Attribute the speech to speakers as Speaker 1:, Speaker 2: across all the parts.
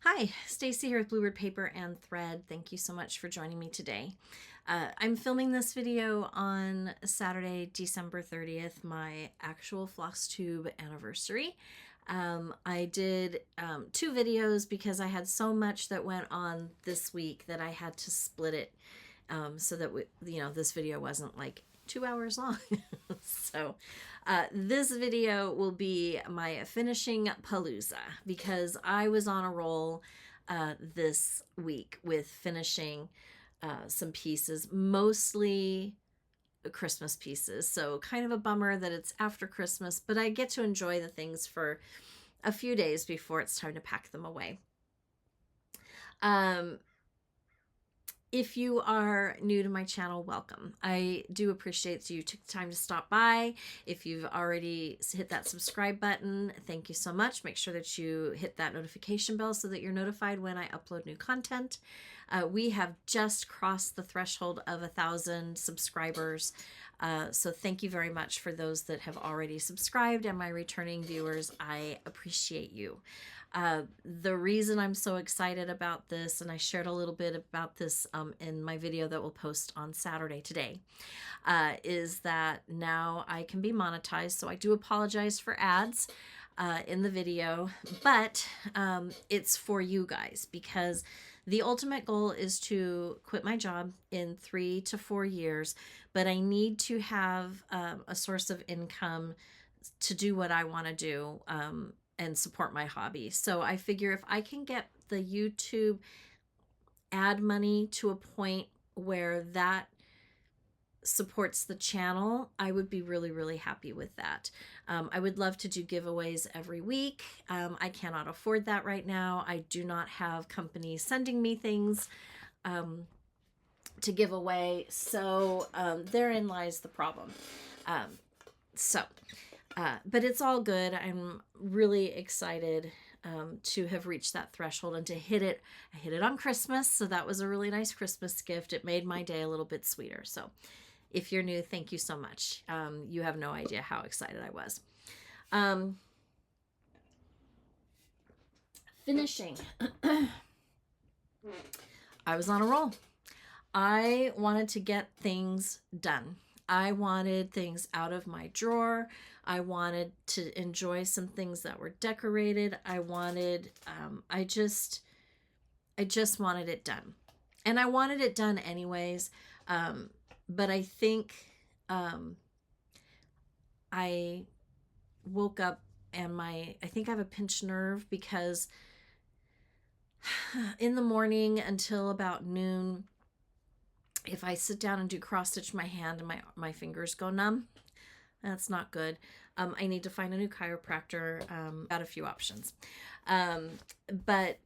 Speaker 1: Hi, Stacy here with Bluebird Paper and Thread. Thank you so much for joining me today. I'm filming this video on Saturday, December 30th, my actual floss tube anniversary. I did 2 videos because I had so much that went on this week that I had to split it so that this video wasn't like 2 hours long. So this video will be my finishing Palooza because I was on a roll this week with finishing some pieces, mostly Christmas pieces. So kind of a bummer that it's after Christmas, but I get to enjoy the things for a few days before it's time to pack them away. If you are new to my channel, welcome. I do appreciate that you took the time to stop by. If you've already hit that subscribe button, thank you so much. Make sure that you hit that notification bell so that you're notified when I upload new content. We have just crossed the threshold of 1,000 subscribers. So thank you very much for those that have already subscribed, and my returning viewers. I appreciate you. The reason I'm so excited about this, and I shared a little bit about this in my video that we'll post on Saturday today, is that now I can be monetized. So I do apologize for ads in the video, but it's for you guys because the ultimate goal is to quit my job in 3 to 4 years, but I need to have a source of income to do what I want to do and support my hobby. So I figure if I can get the YouTube ad money to a point where that supports the channel, I would be really, really happy with that. I would love to do giveaways every week. I cannot afford that right now. I do not have companies sending me things to give away. So therein lies the problem. But it's all good. I'm really excited to have reached that threshold and to hit it. I hit it on Christmas, so that was a really nice Christmas gift. It made my day a little bit sweeter. So if you're new, thank you so much. You have no idea how excited I was. Finishing. I was on a roll. I wanted to get things done. I wanted things out of my drawer. I wanted to enjoy some things that were decorated. I just wanted it done. And I wanted it done anyways. But I think I woke up and I think I have a pinched nerve because in the morning until about noon, if I sit down and do cross stitch my hand and my fingers go numb, that's not good. I need to find a new chiropractor. Got a few options. But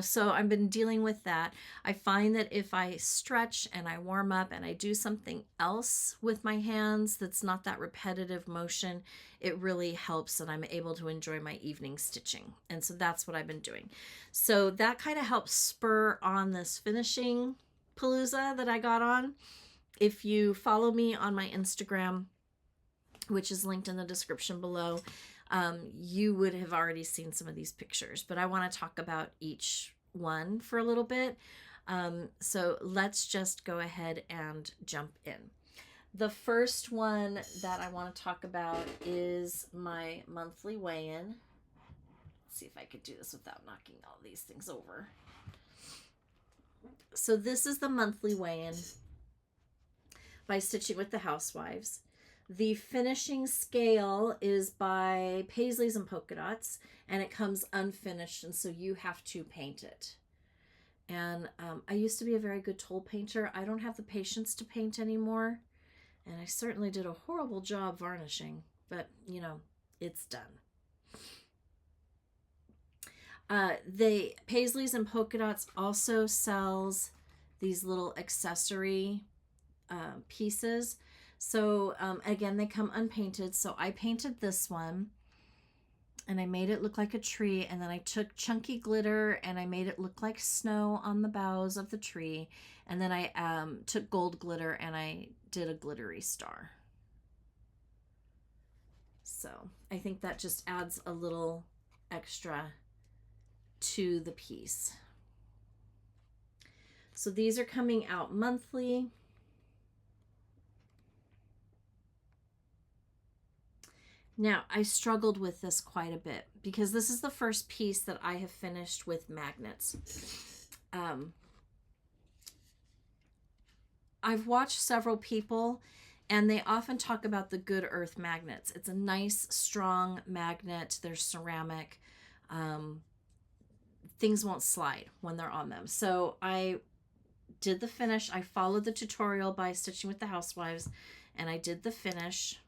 Speaker 1: so I've been dealing with that. I find that if I stretch and I warm up and I do something else with my hands that's not that repetitive motion, it really helps and I'm able to enjoy my evening stitching. And so that's what I've been doing. So that kind of helps spur on this finishing Palooza that I got on. If you follow me on my Instagram, which is linked in the description below, you would have already seen some of these pictures, but I want to talk about each one for a little bit. So let's just go ahead and jump in. The first one that I want to talk about is my monthly weigh-in. Let's see if I could do this without knocking all these things over. So this is the monthly weigh-in by Stitching with the Housewives. The finishing scale is by Paisleys and Polka Dots, and it comes unfinished, and so you have to paint it. And I used to be a very good tool painter. I don't have the patience to paint anymore, and I certainly did a horrible job varnishing, but it's done. The Paisleys and Polka Dots also sells these little accessory pieces. So again, they come unpainted. So I painted this one and I made it look like a tree. And then I took chunky glitter and I made it look like snow on the boughs of the tree. And then I took gold glitter and I did a glittery star. So I think that just adds a little extra to the piece. So these are coming out monthly. Now, I struggled with this quite a bit because this is the first piece that I have finished with magnets. I've watched several people and they often talk about the Good Earth magnets. It's a nice, strong magnet. They're ceramic. Things won't slide when they're on them. So I did the finish. I followed the tutorial by Stitching with the Housewives, and I did the finish.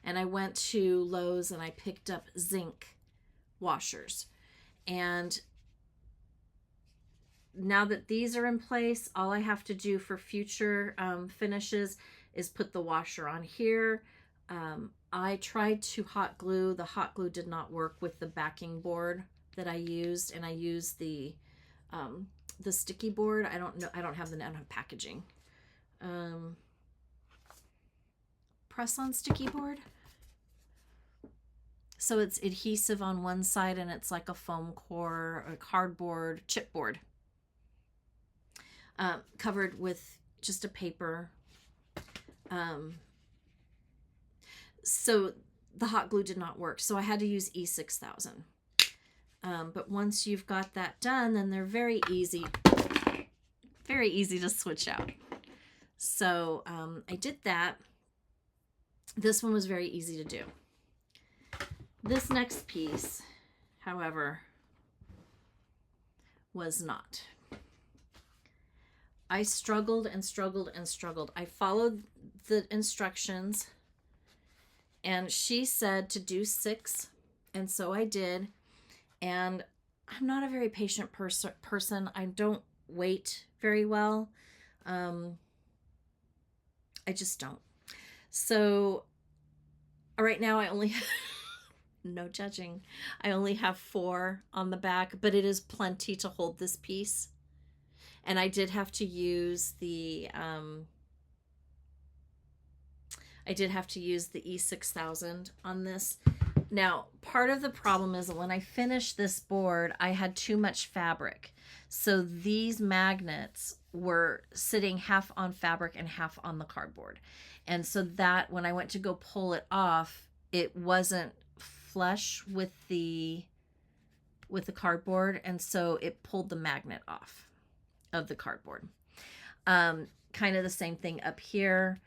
Speaker 1: And I went to Lowe's and I picked up zinc washers. And now that these are in place, all I have to do for future finishes is put the washer on here. I tried to hot glue. The hot glue did not work with the backing board that I used, and I used the sticky board. I don't know. I don't have packaging. Press on sticky board. So it's adhesive on one side and it's like a foam core, a cardboard, chipboard, covered with just a paper. So the hot glue did not work. So I had to use E6000. But once you've got that done, then they're very easy to switch out. So I did that. This one was very easy to do. This next piece, however, was not. I struggled and struggled and struggled. I followed the instructions and she said to do 6, and so I did. And I'm not a very patient person. I don't wait very well. I just don't. So right now I only no judging. I only have 4 on the back, but it is plenty to hold this piece. And I did have to use the E6000 on this. Now, part of the problem is that when I finished this board, I had too much fabric. So these magnets were sitting half on fabric and half on the cardboard. And so that when I went to go pull it off, it wasn't flush with the cardboard, and so it pulled the magnet off of the cardboard. Kind of the same thing up here.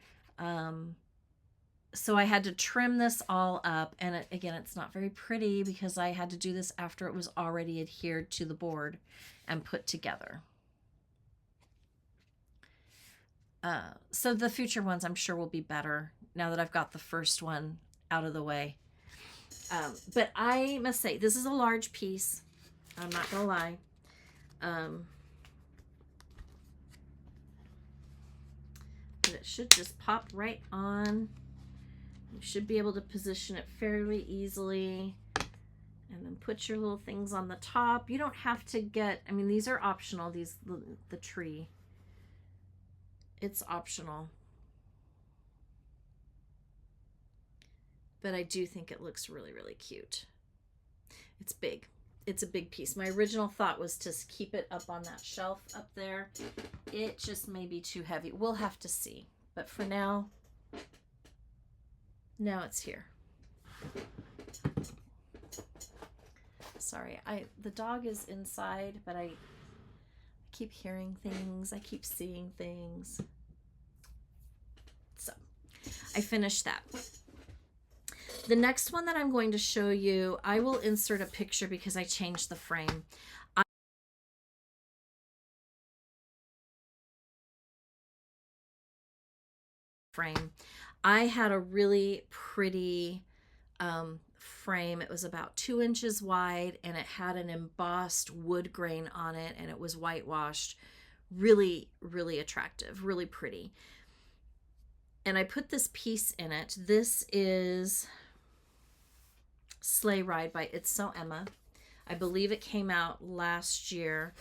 Speaker 1: So I had to trim this all up, and again, it's not very pretty because I had to do this after it was already adhered to the board and put together. So the future ones I'm sure will be better now that I've got the first one out of the way. But I must say, this is a large piece. I'm not gonna lie. But it should just pop right on. You should be able to position it fairly easily. And then put your little things on the top. You don't have to get, I mean, these are optional, the tree. It's optional. But I do think it looks really, really cute. It's big. It's a big piece. My original thought was to keep it up on that shelf up there. It just may be too heavy. We'll have to see. But for now it's here. Sorry, the dog is inside, but I keep hearing things. I keep seeing things. So I finished that. The next one that I'm going to show you, I will insert a picture because I changed the frame. I had a really pretty frame. It was about 2 inches wide and it had an embossed wood grain on it and it was whitewashed. Really, really attractive, really pretty. And I put this piece in it. This is Sleigh Ride by It's So Emma. I believe it came out last year.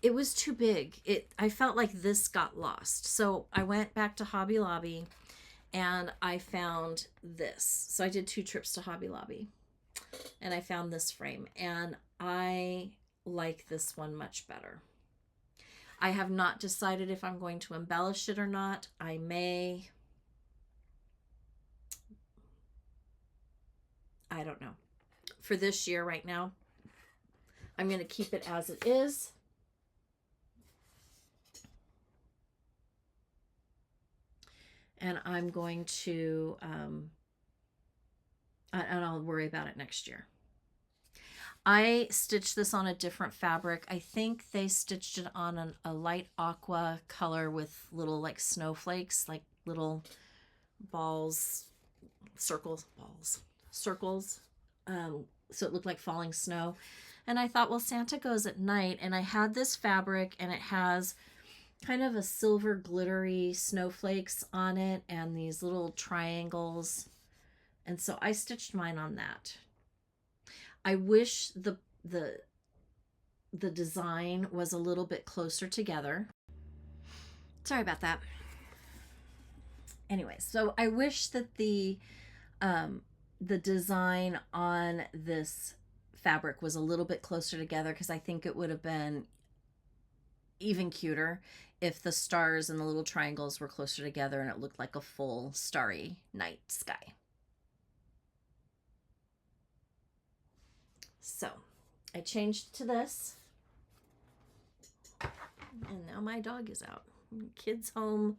Speaker 1: It was too big. I felt like this got lost. So I went back to Hobby Lobby and I found this. So I did 2 trips to Hobby Lobby. and I found this frame, and I like this one much better. I have not decided if I'm going to embellish it or not. I may. I don't know. For this year right now, I'm going to keep it as it is. And I'm going to, and I'll worry about it next year. I stitched this on a different fabric. I think they stitched it on a light aqua color with little like snowflakes, like little balls, circles. So it looked like falling snow. And I thought, well, Santa goes at night. And I had this fabric, and it has kind of a silver glittery snowflakes on it and these little triangles. And so I stitched mine on that. I wish the design was a little bit closer together. Sorry about that. Anyways, so I wish that the design on this fabric was a little bit closer together, because I think it would have been even cuter if the stars and the little triangles were closer together and it looked like a full starry night sky. So I changed to this, and now my dog is out. Kids home.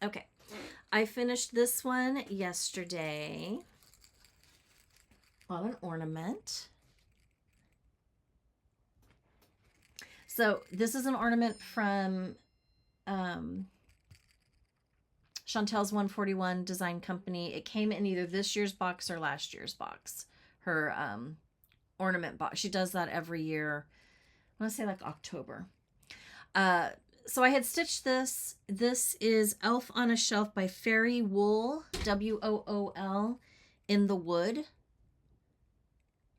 Speaker 1: Okay, I finished this one yesterday on an ornament. So this is an ornament from Chantel's 141 Design Company. It came in either this year's box or last year's box. Her ornament box. She does that every year. I want to say like October. So I had stitched this. This is Elf on a Shelf by Fairy Wool, WOOL, in the wood.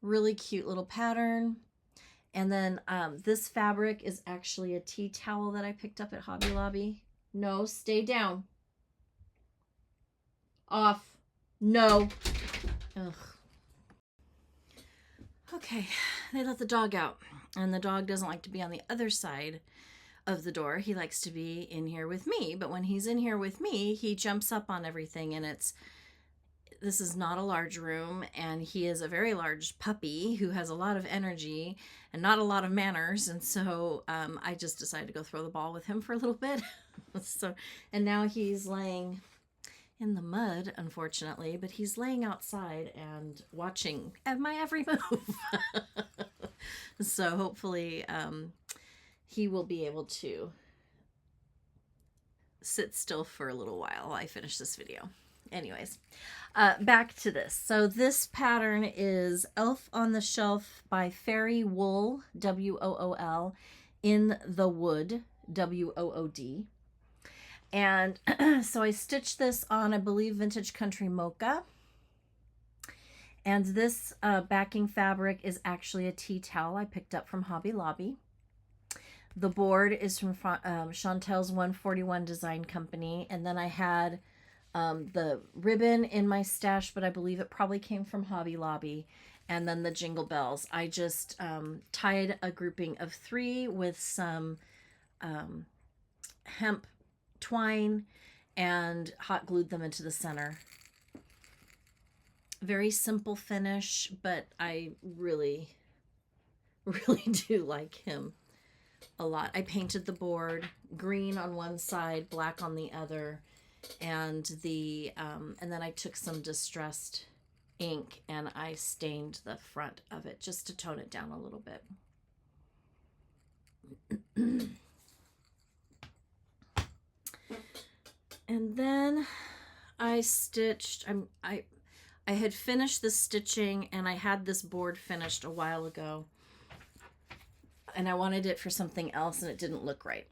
Speaker 1: Really cute little pattern. And then this fabric is actually a tea towel that I picked up at Hobby Lobby. No, stay down. Off. No. Ugh. Okay, they let the dog out, and the dog doesn't like to be on the other side of the door. He likes to be in here with me, but when he's in here with me, he jumps up on everything, and this is not a large room, and he is a very large puppy who has a lot of energy and not a lot of manners, and so I just decided to go throw the ball with him for a little bit. And now he's laying in the mud, unfortunately, but he's laying outside and watching at my every move. So hopefully he will be able to sit still for a little while I finish this video. Anyways, back to this. So this pattern is Elf on the Shelf by Fairy Wool, WOOL, in the wood, WOOD. And so I stitched this on, I believe, Vintage Country Mocha. And this backing fabric is actually a tea towel I picked up from Hobby Lobby. The board is from Chantel's 141 Design Company. And then I had the ribbon in my stash, but I believe it probably came from Hobby Lobby. And then the jingle bells. I just tied a grouping of 3 with some hemp twine and hot glued them into the center. Very simple finish, but I really do like him a lot. I painted the board green on one side, black on the other, and and then I took some distressed ink and I stained the front of it just to tone it down a little bit. And then I stitched, I had finished the stitching, and I had this board finished a while ago, and I wanted it for something else, and it didn't look right.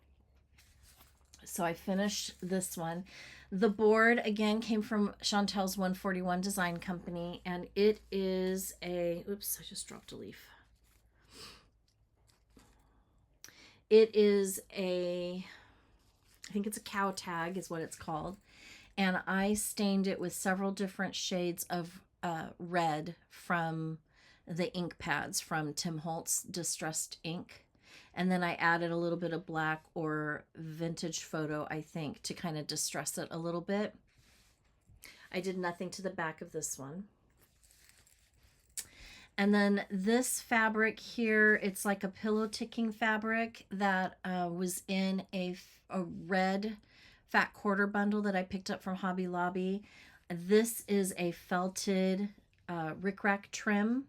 Speaker 1: So I finished this one. The board, again, came from Chantel's 141 Design Company, and it is a, oops, I just dropped a leaf. It is a, I think it's a cow tag is what it's called. and I stained it with several different shades of red from the ink pads from Tim Holtz Distressed Ink. And then I added a little bit of black or vintage photo, I think, to kind of distress it a little bit. I did nothing to the back of this one. And then this fabric here, it's like a pillow ticking fabric that was in a red fat quarter bundle that I picked up from Hobby Lobby. This is a felted rickrack trim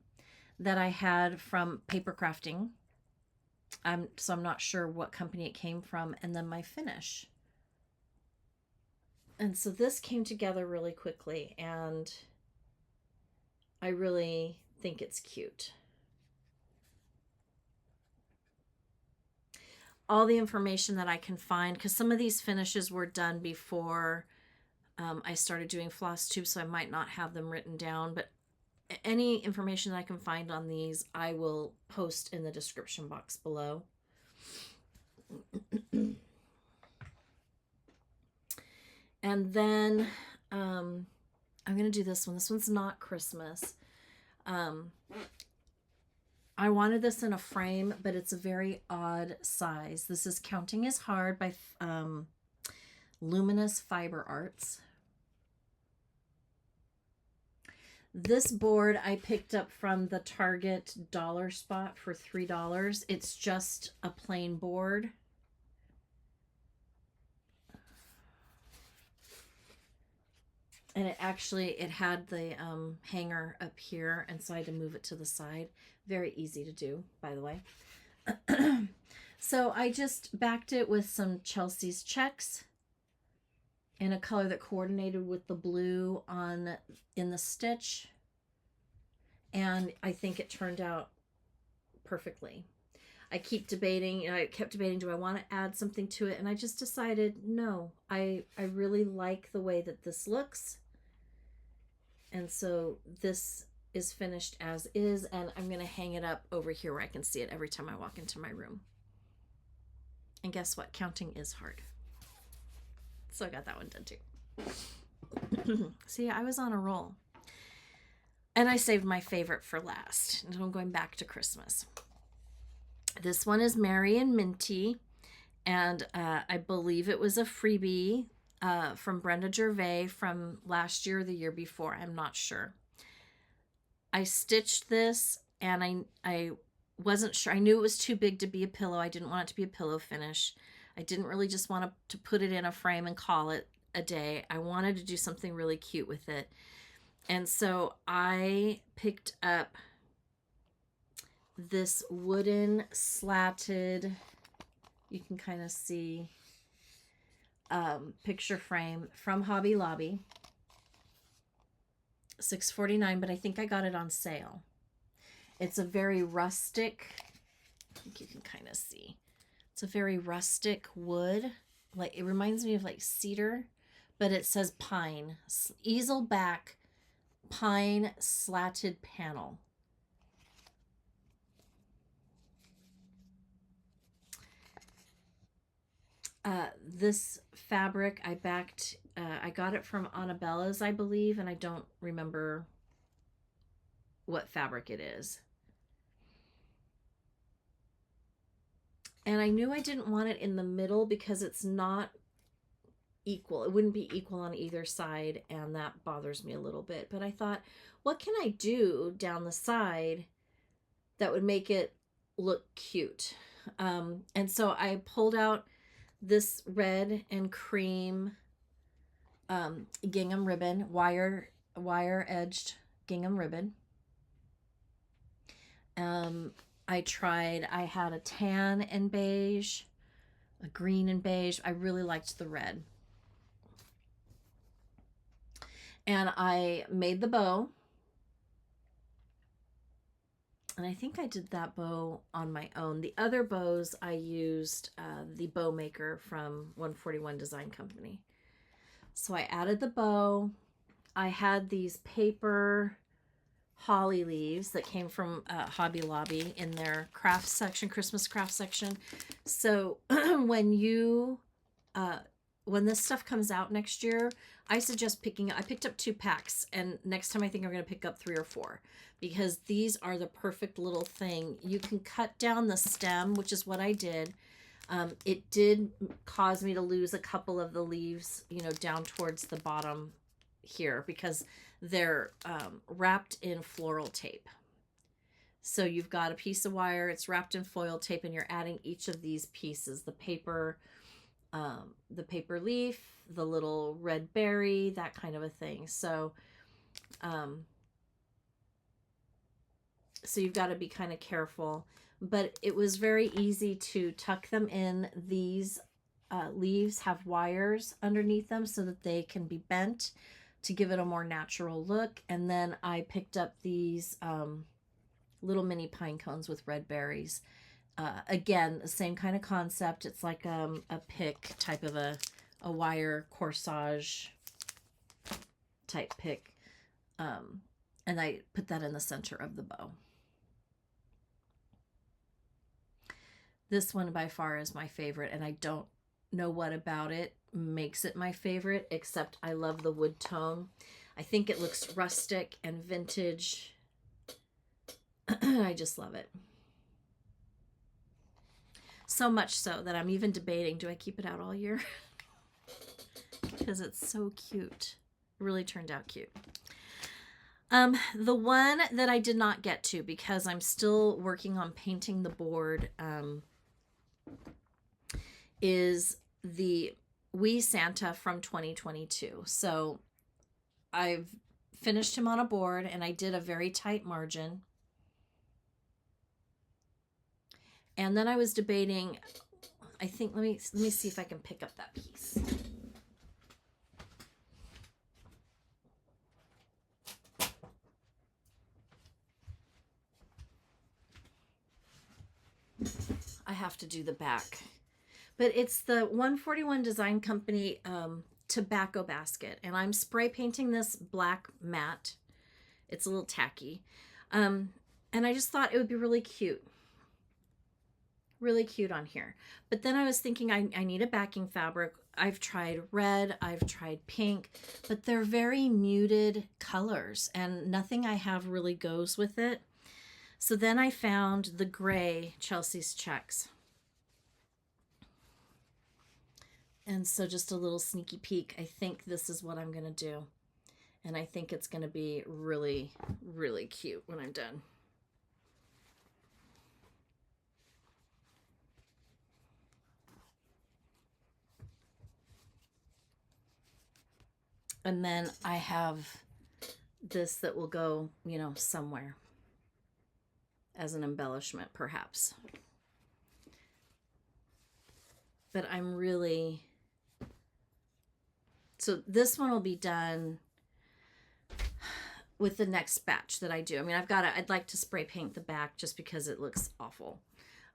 Speaker 1: that I had from Paper Crafting. So I'm not sure what company it came from. And then my finish. And so this came together really quickly, and I really think it's cute. All the information that I can find, because some of these finishes were done before I started doing floss tube, so I might not have them written down, but any information that I can find on these, I will post in the description box below. And then I'm going to do this one. This one's not Christmas. I wanted this in a frame, but it's a very odd size. This is Counting is Hard by Luminous Fiber Arts. This board I picked up from the Target dollar spot for $3. It's just a plain board. And it had the hanger up here, and so I had to move it to the side. Very easy to do, by the way. So I just backed it with some Chelsea's checks in a color that coordinated with the blue in the stitch. And I think it turned out perfectly. I kept debating, do I want to add something to it? And I just decided, no, I really like the way that this looks. And so this is finished as is, and I'm going to hang it up over here where I can see it every time I walk into my room. And guess what? Counting is hard. So I got that one done too. See, I was on a roll. And I saved my favorite for last. And I'm going back to Christmas. This one is Mary and Minty, and I believe it was a freebie from Brenda Gervais from last year or the year before. I'm not sure. I stitched this, and I wasn't sure. I knew it was too big to be a pillow. I didn't want it to be a pillow finish. I didn't really just want to put it in a frame and call it a day. I wanted to do something really cute with it. And so I picked up this wooden slatted, you can kind of see, picture frame from Hobby Lobby. $6.49, but I think I got it on sale. It's a very rustic, I think you can kind of see. It's a very rustic wood. Like, it reminds me of like cedar, but it says pine. Easel back pine slatted panel. This fabric I backed, I got it from Annabella's, I believe, and I don't remember what fabric it is. And I knew I didn't want it in the middle because it's not equal. It wouldn't be equal on either side, and that bothers me a little bit. But I thought, what can I do down the side that would make it look cute? And so I pulled out this red and cream gingham ribbon, wire edged gingham ribbon. I had a tan and beige, a green and beige. I really liked the red. And I made the bow. And I think I did that bow on my own. The other bows, I used the bow maker from 141 Design Company. So I added the bow. I had these paper holly leaves that came from Hobby Lobby in their craft section, Christmas craft section. So when you when this stuff comes out next year, I suggest I picked up 2 packs, and next time I think I'm going to pick up 3 or 4, because these are the perfect little thing. You can cut down the stem, which is what I did. It did cause me to lose a couple of the leaves, you know, down towards the bottom here, because they're wrapped in floral tape. So you've got a piece of wire, it's wrapped in foil tape, and you're adding each of these pieces, the paper leaf, the little red berry, that kind of a thing. So so you've got to be kind of careful, but it was very easy to tuck them in. These leaves have wires underneath them so that they can be bent to give it a more natural look. And then I picked up these little mini pine cones with red berries. Again, the same kind of concept. It's like a pick type of a wire corsage type pick. And I put that in the center of the bow. This one by far is my favorite, and I don't know what about it makes it my favorite, except I love the wood tone. I think it looks rustic and vintage. I just love it. So much so that I'm even debating, do I keep it out all year? Because it's so cute. It really turned out cute. The one that I did not get to because I'm still working on painting the board is the Wee Santa from 2022. So I've finished him on a board, and I did a very tight margin. And then I was debating, I think, let me see if I can pick up that piece. I have to do the back. But it's the 141 Design Company tobacco basket. And I'm spray painting this black matte. It's a little tacky. And I just thought it would be really cute. Really cute on here. But then I was thinking I need a backing fabric. I've tried red, I've tried pink, but they're very muted colors and nothing I have really goes with it. So then I found the gray Chelsea's Checks. And so just a little sneaky peek. I think this is what I'm going to do. And I think it's going to be really, really cute when I'm done. And then I have this that will go, you know, somewhere as an embellishment, perhaps. But I'm really... So this one will be done with the next batch that I do. I mean, I'd like to spray paint the back just because it looks awful.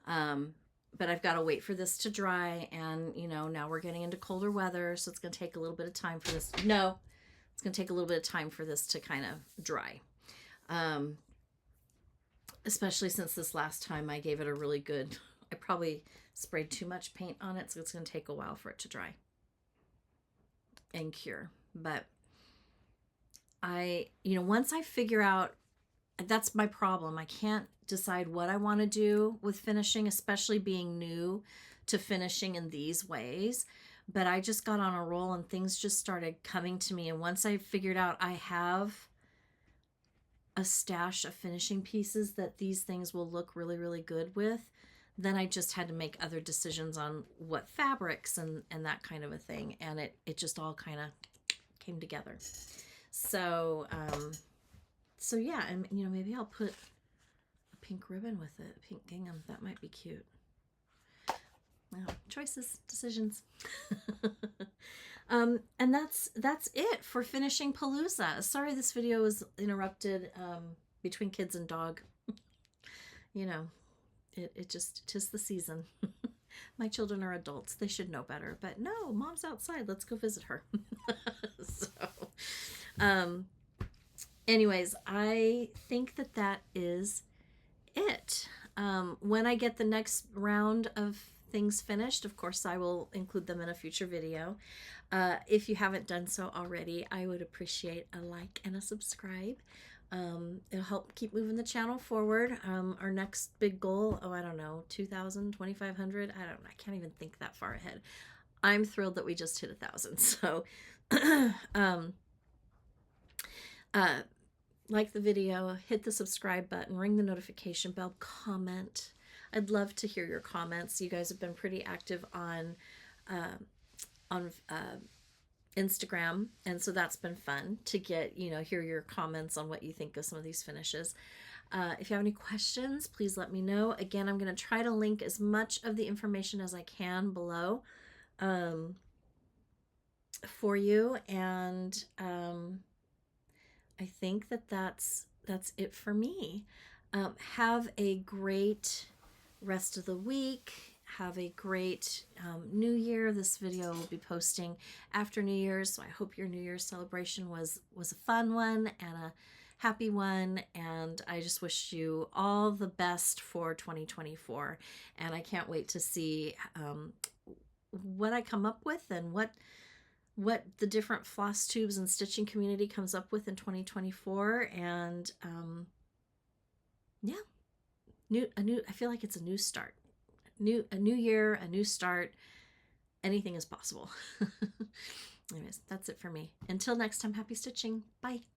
Speaker 1: But I've got to wait for this to dry, and you know, now we're getting into colder weather, so it's going to take a little bit of time for this. No, it's going to take a little bit of time for this to kind of dry. Especially since this last time I gave it a really good, I probably sprayed too much paint on it, so it's going to take a while for it to dry and cure. But once I figure out, that's my problem. I can't decide what I want to do with finishing, especially being new to finishing in these ways. But I just got on a roll and things just started coming to me. And once I figured out I have a stash of finishing pieces that these things will look really, really good with, then I just had to make other decisions on what fabrics and that kind of a thing. And it just all kind of came together. So, yeah, and maybe I'll put a pink ribbon with it, pink gingham. That might be cute. Well, choices, decisions. And that's it for finishing Palooza. Sorry this video was interrupted between kids and dog. It just, 'tis the season. My children are adults. They should know better. But no, mom's outside. Let's go visit her. Anyways, I think that is it. When I get the next round of things finished, of course, I will include them in a future video. If you haven't done so already, I would appreciate a like and a subscribe. It'll help keep moving the channel forward. Our next big goal, oh, I don't know, 2,000, 2,500. I can't even think that far ahead. I'm thrilled that we just hit 1,000. So, like the video, hit the subscribe button, ring the notification bell, comment. I'd love to hear your comments. You guys have been pretty active on Instagram, and so that's been fun to get, hear your comments on what you think of some of these finishes. If you have any questions, please let me know. Again, I'm going to try to link as much of the information as I can below for you, and I think that that's it for me. Have a great rest of the week. Have a great New Year. This video will be posting after New Year's, so I hope your New Year's celebration was a fun one and a happy one, and I just wish you all the best for 2024, and I can't wait to see what I come up with and what the different floss tubes and stitching community comes up with in 2024. And yeah, I feel like it's a new start, a new year, a new start. Anything is possible. Anyways, that's it for me. Until next time, happy stitching. Bye.